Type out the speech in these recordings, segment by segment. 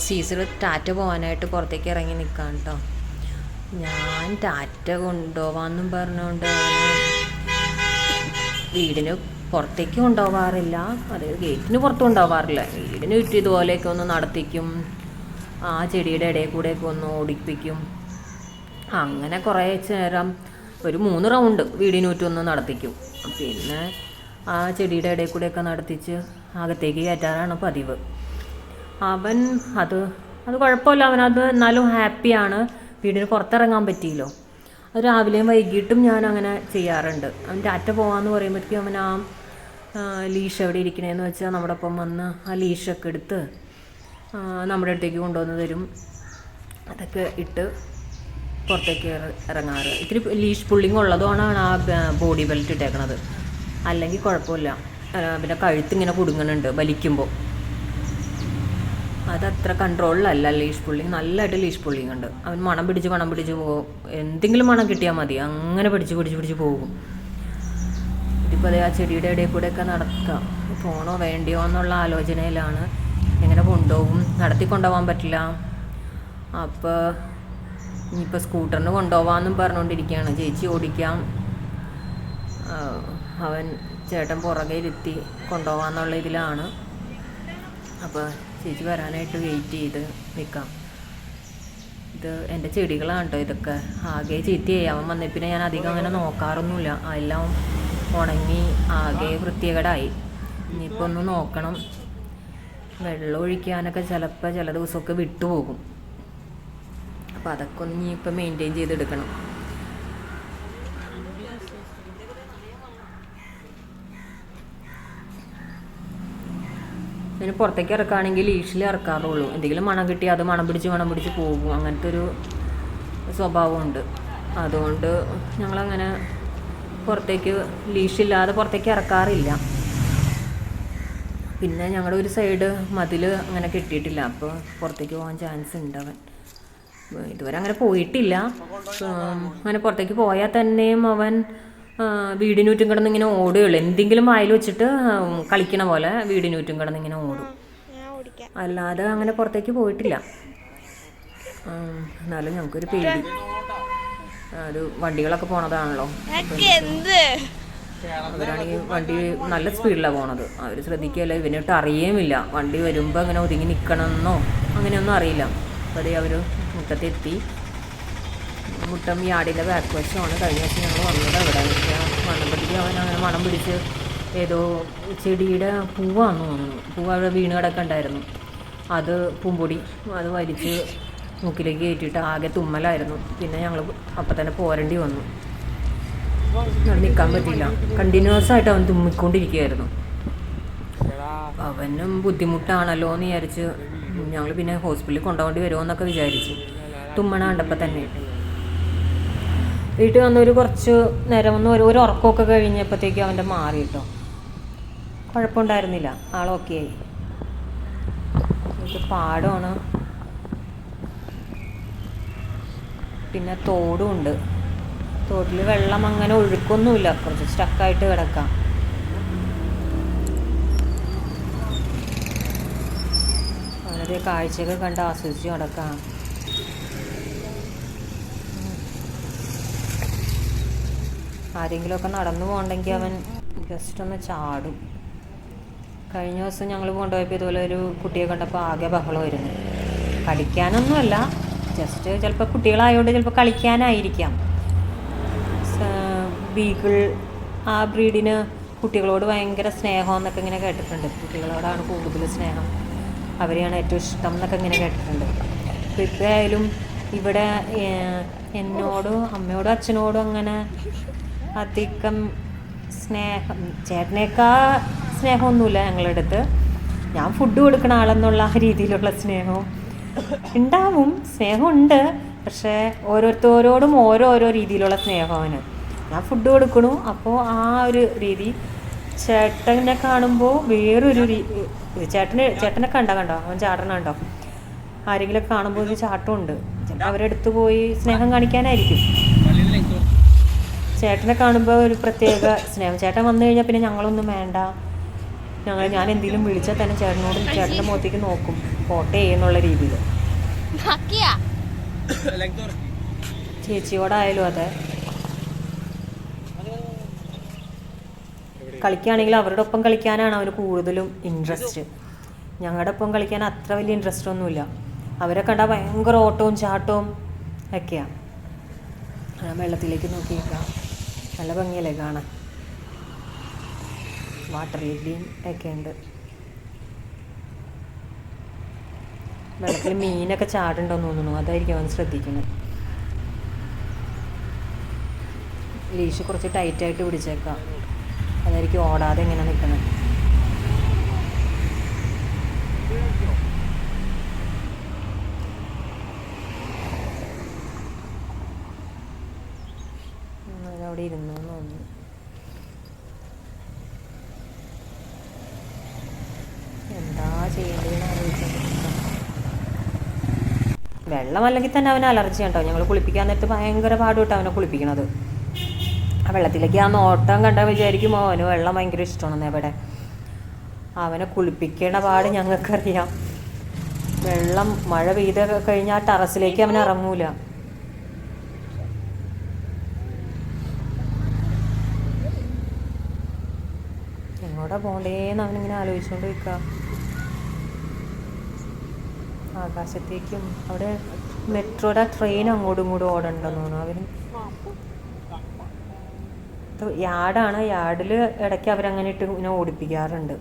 Caesar Tata പോകാനായിട്ട് പുറത്തേക്ക് ഇറങ്ങി നിൽക്കാം കേട്ടോ. ഞാൻ ടാറ്റ കൊണ്ടുപോകാമെന്നും പറഞ്ഞുകൊണ്ട് വീടിന് പുറത്തേക്ക് കൊണ്ടുപോകാറില്ല, അതായത് ഗേറ്റിന് പുറത്ത് കൊണ്ടുപോകാറില്ല. വീടിന് ചുറ്റും ഇതുപോലെയൊക്കെ ഒന്ന് നടത്തിക്കും, ആ ചെടിയുടെ ഇടയിൽ കൂടെയൊക്കെ ഒന്ന് ഓടിപ്പിക്കും. അങ്ങനെ കുറേ നേരം ഒരു 3 റൗണ്ട് വീടിന് ചുറ്റും ഒന്ന് നടത്തിക്കും. പിന്നെ ആ ചെടിയുടെ ഇടയിൽ കൂടെയൊക്കെ നടത്തിച്ച് അകത്തേക്ക് കയറ്റാറാണ് പതിവ്. അവൻ അത് കുഴപ്പമില്ല, അവനത് എന്നാലും ഹാപ്പിയാണ്. വീടിന് പുറത്തിറങ്ങാൻ പറ്റിയല്ലോ. അത് രാവിലെയും വൈകിട്ടും ഞാൻ അങ്ങനെ ചെയ്യാറുണ്ട്. അവൻ ടാറ്റ പോകാമെന്ന് പറയുമ്പോഴേക്കും അവൻ ആ ലീഷ് എവിടെ ഇരിക്കണേന്ന് വെച്ചാൽ നമ്മുടെ ഒപ്പം വന്ന് ആ ലീഷൊക്കെ എടുത്ത് നമ്മുടെ അടുത്തേക്ക് കൊണ്ടുവന്ന് തരും. അതൊക്കെ ഇട്ട് പുറത്തേക്ക് ഇറങ്ങാറ്. ഇത്തിരി ലീഷ് പുള്ളിങ് ഉള്ളതുകൊണ്ടാണ് ആ ബോഡി ബെൽറ്റ് ഇട്ടേക്കണത്, അല്ലെങ്കിൽ കുഴപ്പമില്ല. പിന്നെ കഴുത്തിങ്ങനെ കുടുങ്ങുന്നുണ്ട് വലിക്കുമ്പോൾ. അതത്ര കൺട്രോളിലല്ല ലീഷ് പുള്ളിങ്, നല്ലതായിട്ട് ലീഷ് പുള്ളിങ് ഉണ്ട്. അവൻ മണം പിടിച്ച് പോകും. എന്തെങ്കിലും മണം കിട്ടിയാൽ മതി, അങ്ങനെ പിടിച്ച് പോകും. ഇതിപ്പോൾ അതേ ആ ചെടിയുടെ ഇടയിൽ കൂടെയൊക്കെ നടക്കുക. പോണോ വേണ്ടിയോ എന്നുള്ള ആലോചനയിലാണ്. എങ്ങനെ കൊണ്ടുപോകും, നടത്തിക്കൊണ്ടുപോകാൻ പറ്റില്ല. അപ്പോൾ ഇനിയിപ്പോൾ സ്കൂട്ടറിന് കൊണ്ടുപോകാമെന്നും പറഞ്ഞുകൊണ്ടിരിക്കുകയാണ്. ചേച്ചി ഓടിക്കാം, അവൻ ചേട്ടൻ പുറകെയിരുത്തി കൊണ്ടുപോകാമെന്നുള്ള ഇതിലാണ്. അപ്പോൾ ചേച്ചി വരാനായിട്ട് വെയിറ്റ് ചെയ്ത് നിൽക്കാം. ഇത് എൻ്റെ ചെടികളാണ് കേട്ടോ. ഇതൊക്കെ ആകെ ചീത്തയായി. അവൻ വന്നേ പിന്നെ ഞാൻ അധികം അങ്ങനെ നോക്കാറൊന്നുമില്ല. എല്ലാം ഉണങ്ങി ആകെ വൃത്തികേടായി. ഇനിയിപ്പോൾ ഒന്ന് നോക്കണം. വെള്ളം ഒഴിക്കാനൊക്കെ ചിലപ്പോൾ ചില ദിവസമൊക്കെ വിട്ടുപോകും. അപ്പോൾ അതൊക്കെ ഒന്ന് ഇനിയിപ്പോൾ മെയിൻറ്റെയിൻ ചെയ്തെടുക്കണം. ഇതിന് പുറത്തേക്ക് ഇറക്കുകയാണെങ്കിൽ ലീഷിൽ ഇറക്കാറുള്ളൂ. എന്തെങ്കിലും മണം കിട്ടി അത് മണം പിടിച്ച് പോകും. അങ്ങനത്തെ ഒരു സ്വഭാവമുണ്ട്. അതുകൊണ്ട് ഞങ്ങളങ്ങനെ പുറത്തേക്ക് ലീഷില്ലാതെ പുറത്തേക്ക് ഇറക്കാറില്ല. പിന്നെ ഞങ്ങളുടെ ഒരു സൈഡ് മതിൽ അങ്ങനെ കെട്ടിയിട്ടില്ല, അപ്പോൾ പുറത്തേക്ക് പോകാൻ ചാൻസ് ഉണ്ട്. അവൻ ഇതുവരെ അങ്ങനെ പോയിട്ടില്ല. അങ്ങനെ പുറത്തേക്ക് പോയാൽ തന്നെയും അവൻ വീടിനൂറ്റും കിടന്ന് ഇങ്ങനെ ഓടുകയുള്ളൂ. എന്തെങ്കിലും വായിൽ വെച്ചിട്ട് കളിക്കണ പോലെ വീടിനൂറ്റും കിടന്ന് ഇങ്ങനെ ഓടും. അല്ലാതെ അങ്ങനെ പുറത്തേക്ക് പോയിട്ടില്ല. എന്നാലും ഞങ്ങൾക്കൊരു പേടി. ഒരു വണ്ടികളൊക്കെ പോണതാണല്ലോ. അവരാണെങ്കിൽ വണ്ടി നല്ല സ്പീഡിലാണ് പോണത്. അവർ ശ്രദ്ധിക്കുകയല്ല, ഇവനിട്ട് അറിയുമില്ല. വണ്ടി വരുമ്പോൾ അങ്ങനെ ഒതുങ്ങി നിൽക്കണമെന്നോ അങ്ങനെയൊന്നും അറിയില്ല. അപ്പോൾ അവർ മുറ്റത്തെത്തി. മുട്ടം യാർഡിൻ്റെ ബാക്ക് വശമാണ്. കഴിഞ്ഞ വർഷം ഞങ്ങൾ വന്നത് അവിടെ വന്നപ്പോഴത്തേക്ക് അവൻ അങ്ങനെ മണം പിടിച്ച് ഏതോ ചെടിയുടെ പൂവാന്ന് തോന്നുന്നു, പൂവ് അവിടെ വീണ് കിടക്കണ്ടായിരുന്നു. അത് പൂമ്പൊടി അത് വലിച്ച് മൂക്കിലേക്ക് കയറ്റിയിട്ട് ആകെ തുമ്മലായിരുന്നു. പിന്നെ ഞങ്ങൾ അപ്പം തന്നെ പോരേണ്ടി വന്നു. നിൽക്കാൻ പറ്റില്ല, കണ്ടിന്യൂസ് ആയിട്ട് അവൻ തുമ്മിക്കൊണ്ടിരിക്കുകയായിരുന്നു. അവനും ബുദ്ധിമുട്ടാണല്ലോ എന്ന് വിചാരിച്ച് ഞങ്ങൾ പിന്നെ ഹോസ്പിറ്റലിൽ കൊണ്ടുപോകേണ്ടി വരുമോ എന്നൊക്കെ വിചാരിച്ചു. തുമ്മണ കണ്ടപ്പോൾ തന്നെ വീട്ടിൽ വന്നൊരു കുറച്ച് നേരം ഒരു ഉറക്കമൊക്കെ കഴിഞ്ഞപ്പോഴത്തേക്കും അവൻ്റെ മാറി കേട്ടോ. കുഴപ്പമുണ്ടായിരുന്നില്ല, ആളൊക്കെ ആയി. പാടമാണ്, പിന്നെ തോടും ഉണ്ട്. തോട്ടിൽ വെള്ളം അങ്ങനെ ഒഴുക്കൊന്നുമില്ല, കുറച്ച് സ്റ്റക്കായിട്ട് കിടക്കാം. വളരെ കാഴ്ചയൊക്കെ കണ്ട് ആസ്വദിച്ച് കിടക്കാം. ആരെങ്കിലുമൊക്കെ നടന്നു പോകണ്ടെങ്കിൽ അവൻ ജസ്റ്റ് ഒന്ന് ചാടും. കഴിഞ്ഞ ദിവസം ഞങ്ങൾ കൊണ്ടുപോയപ്പോൾ ഇതുപോലെ ഒരു കുട്ടിയെ കണ്ടപ്പോൾ ആകെ ബഹളമായിരുന്നു. കളിക്കാനൊന്നുമല്ല, ജസ്റ്റ് ചിലപ്പോൾ കുട്ടികളായതുകൊണ്ട് ചിലപ്പോൾ കളിക്കാനായിരിക്കാം. ബീഗിൾ ആ ബ്രീഡിന് കുട്ടികളോട് ഭയങ്കര സ്നേഹമെന്നൊക്കെ ഇങ്ങനെ കേട്ടിട്ടുണ്ട്. കുട്ടികളോടാണ് കൂടുതൽ സ്നേഹം, അവരെയാണ് ഏറ്റവും ഇഷ്ടം എന്നൊക്കെ ഇങ്ങനെ കേട്ടിട്ടുണ്ട്. അപ്പോൾ ഇപ്പോൾ ആയാലും ഇവിടെ എന്നോടും അമ്മയോടും അച്ഛനോടും അങ്ങനെ അധികം സ്നേഹം, ചേട്ടനേക്കാൾ സ്നേഹമൊന്നുമില്ല ഞങ്ങളുടെ അടുത്ത്. ഞാൻ ഫുഡ് കൊടുക്കണ ആളെന്നുള്ള രീതിയിലുള്ള സ്നേഹവും ഉണ്ടാവും. സ്നേഹമുണ്ട്, പക്ഷേ ഓരോരുത്തരോടും ഓരോരോ രീതിയിലുള്ള സ്നേഹമാണ്. ഞാൻ ഫുഡ് കൊടുക്കണു, അപ്പോൾ ആ ഒരു രീതി. ചേട്ടനെ കാണുമ്പോൾ വേറൊരു ചേട്ടനെ കണ്ടോ അവൻ ചാടണുണ്ടോ? ആരെങ്കിലുമൊക്കെ കാണുമ്പോൾ ഒരു ചാട്ടമുണ്ട്. ചിലപ്പോൾ അവരെടുത്ത് പോയി സ്നേഹം കാണിക്കാനായിരിക്കും. ചേട്ടനെ കാണുമ്പോൾ ഒരു പ്രത്യേക സ്നേഹം. ചേട്ടൻ വന്നു കഴിഞ്ഞാൽ പിന്നെ ഞങ്ങളൊന്നും വേണ്ട, ഞാൻ എന്തെങ്കിലും വിളിച്ചാൽ തന്നെ ചേട്ടൻ്റെ മുഖത്തേക്ക് നോക്കും. പോട്ടെ എന്നുള്ള രീതിയിൽ. ചേച്ചിയോടായാലും അതെ, കളിക്കുകയാണെങ്കിൽ അവരുടെ ഒപ്പം കളിക്കാനാണ് അവന് കൂടുതലും ഇൻട്രസ്റ്റ്. ഞങ്ങളുടെ ഒപ്പം കളിക്കാൻ അത്ര വലിയ ഇൻട്രസ്റ്റ് ഒന്നുമില്ല. അവരെ കണ്ടാൽ ഭയങ്കര ഓട്ടവും ചാട്ടവും ഒക്കെയാണ്. വെള്ളത്തിലേക്ക് നോക്കിയേക്കാം, നല്ല ഭംഗിയല്ലേ കാണാൻ. വാട്ടർ ലില്ലിയും ഒക്കെ ഉണ്ട്. വെള്ളത്തിൽ മീനൊക്കെ ചാടുണ്ടോയെന്ന് തോന്നുന്നു, അതായിരിക്കും അവൻ ശ്രദ്ധിക്കുന്നത്. ലീഷ് കുറച്ച് ടൈറ്റായിട്ട് പിടിച്ചേക്കാം, അതായിരിക്കും ഓടാതെ ഇങ്ങനെ നിൽക്കണം. അവിടെ ഇരുന്നു തോന്നുന്നു. എന്താ ചെയ്യേണ്ടതെന്ന് ആലോചിച്ചത്. വെള്ളം അല്ലെങ്കിൽ തന്നെ അവന് അലർജി ഉണ്ടോ. ഞങ്ങൾ കുളിപ്പിക്കാൻ നേരത്ത് ഭയങ്കര പാടുവിട്ട് അവനെ കുളിപ്പിക്കണത്. ആ വെള്ളത്തിലേക്ക് ആ നോട്ടം കണ്ടാൽ വിചാരിക്കുമോ അവന് വെള്ളം ഭയങ്കര ഇഷ്ടമാണെന്ന്. എവിടെ അവനെ കുളിപ്പിക്കേണ്ട പാട് ഞങ്ങൾക്കറിയാം. വെള്ളം മഴ പെയ്ത് കഴിഞ്ഞാൽ ടെറസിലേക്ക് അവൻ ഇറങ്ങൂല. എങ്ങോട്ടാ പോണ്ടേന്ന് അവനിങ്ങനെ ആലോചിച്ചുകൊണ്ട് നിൽക്കുക. ആകാശത്തേക്കും അവിടെ മെട്രോയുടെ ട്രെയിൻ അങ്ങോട്ടും ഇങ്ങോട്ടും ഓടണ്ടെന്ന് തോന്നുന്നു. അവന് യാർഡാണ്, യാർഡിൽ ഇടയ്ക്ക് അവരങ്ങനെ ഇട്ട് ഇങ്ങനെ ഓടിപ്പിക്കാറുണ്ട്.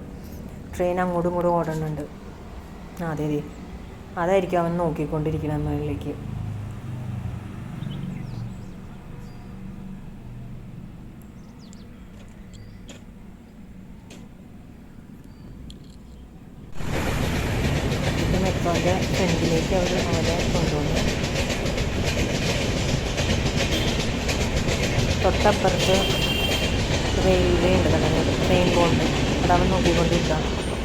ട്രെയിൻ അങ്ങോട്ടും ഇങ്ങോട്ടും ഓടുന്നുണ്ട്. അതെ അതെ, അതായിരിക്കും അവൻ നോക്കിക്കൊണ്ടിരിക്കണം മുകളിലേക്ക്. മെട്രോൻ്റെ ഫ്രണ്ടിലേക്ക് അവർ അവരെ കൊണ്ടുവന്നു. തൊട്ടപ്പുറത്ത് റെയിൽവേ ഉണ്ട്, ട്രെയിൻ പോകുന്നുണ്ട്. അവിടെ അവൻ നോക്കിക്കൊണ്ടിരിക്കുക.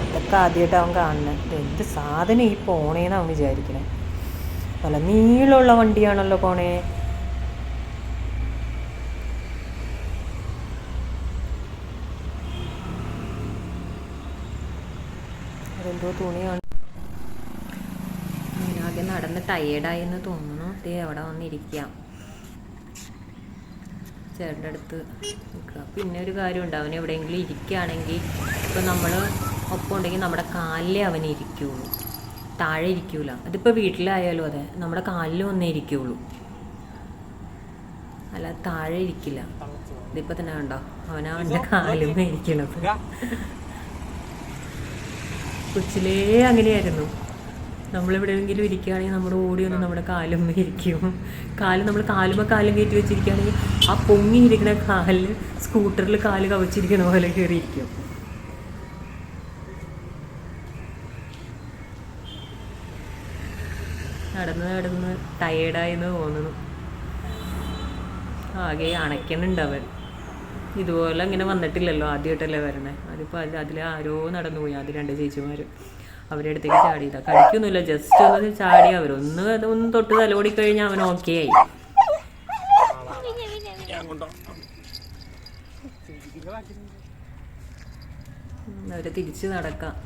ഇതൊക്കെ ആദ്യമായിട്ട് അവൻ കാണുന്നത്. എന്ത് സാധനം ഈ പോണേന്ന് അവൻ വിചാരിക്കണേ. നല്ല നീളമുള്ള വണ്ടിയാണല്ലോ പോണേ. അതെന്തോ തുണിയാണ്. അതിനാകെ നടന്ന് ടയേർഡായി എന്ന് തോന്നുന്നു. ദേ അവിടെ വന്നിരിക്കാം, ചേട്ടൻ്റെ അടുത്ത് നിൽക്കുക. പിന്നെ ഒരു കാര്യമുണ്ട്, അവൻ എവിടെയെങ്കിലും ഇരിക്കുകയാണെങ്കിൽ ഇപ്പം നമ്മൾ ഒപ്പം ഉണ്ടെങ്കിൽ നമ്മുടെ കാലിലേ അവൻ ഇരിക്കുകയുള്ളൂ, താഴെ ഇരിക്കൂല. അതിപ്പോൾ വീട്ടിലായാലും അതെ, നമ്മുടെ കാലിൽ വന്നേ ഇരിക്കുകയുള്ളൂ, അല്ല താഴെ ഇരിക്കില്ല. ഇതിപ്പോൾ തന്നെ കണ്ടോ, അവനവൻ്റെ കാലിൽ ഇരിക്കണത്. കൊച്ചിലേ അങ്ങനെയായിരുന്നു. നമ്മളെവിടെയെങ്കിലും ഇരിക്കുകയാണെങ്കിൽ നമ്മുടെ ഓടി ഒന്ന് നമ്മുടെ കാലും ഇരിക്കും. നമ്മൾ കാലും കയറ്റി വെച്ചിരിക്കുകയാണെങ്കിൽ ആ പൊങ്ങിയിരിക്കുന്ന കാലിൽ സ്കൂട്ടറിൽ കാല് കവച്ചിരിക്കണ പോലെ കയറിയിരിക്കും. നടന്ന് ടയേർഡായെന്ന് തോന്നുന്നു. ആകെ അണയ്ക്കുന്നുണ്ട് അവൻ. ഇതുപോലെ ഇങ്ങനെ വന്നിട്ടില്ലല്ലോ, ആദ്യമായിട്ടല്ലേ വരണേ. അതിപ്പോൾ അതിൽ ആരോ നടന്നു പോയി, അത് 2 ചേച്ചിമാർ. അവരുടെ അടുത്തേക്ക് ചാടിയതാണ്. കടിക്കൊന്നുമില്ല, ജസ്റ്റ് ഒന്ന് ചാടി. ഒന്ന് തൊട്ട് തലോടി കഴിഞ്ഞാൽ അവൻ ഓക്കെ ആയി. അവരെ തിരിച്ച് നടക്കാം.